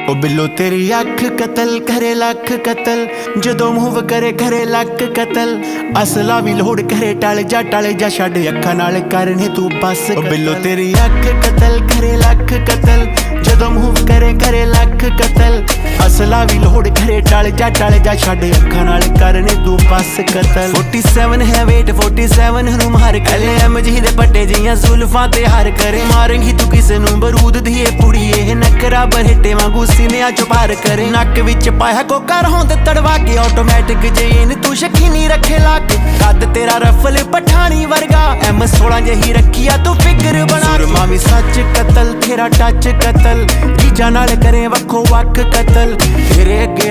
ओ बिल्लो तेरी अख कतल करे लख कतल, जदों मूव करे करे लक कतल। असला भी लोड़ करे टल जा छड़ अखा नाल करने तू बस। ओ बिल्लो तेरी अख कतल करे लख कतल, जदों मूव करे करे लख कतल। असला भी लोड़ करे टल जा छड़ अखा नाल करने तू बस कतल। 47 है वेट 47 नू मार कले एमजी दे पट्टे जियां जुल्फां ते हार करे। मारेंगी तू किसे नू बरूद दी पुड़िए नकरा बरहटे वांगू सीने चो पार करे। नक विच पाया कोका होंद तड़वा के ऑटोमैटिक जेन तू शकीनी रखे लाके। कद तेरा रफल पठानी वर्गा M16 जही रखिया तू फिगर बना। मामी सच कतल तेरा टच कतल, जीजा नाल करे वखो वक कतल। तेरे अगे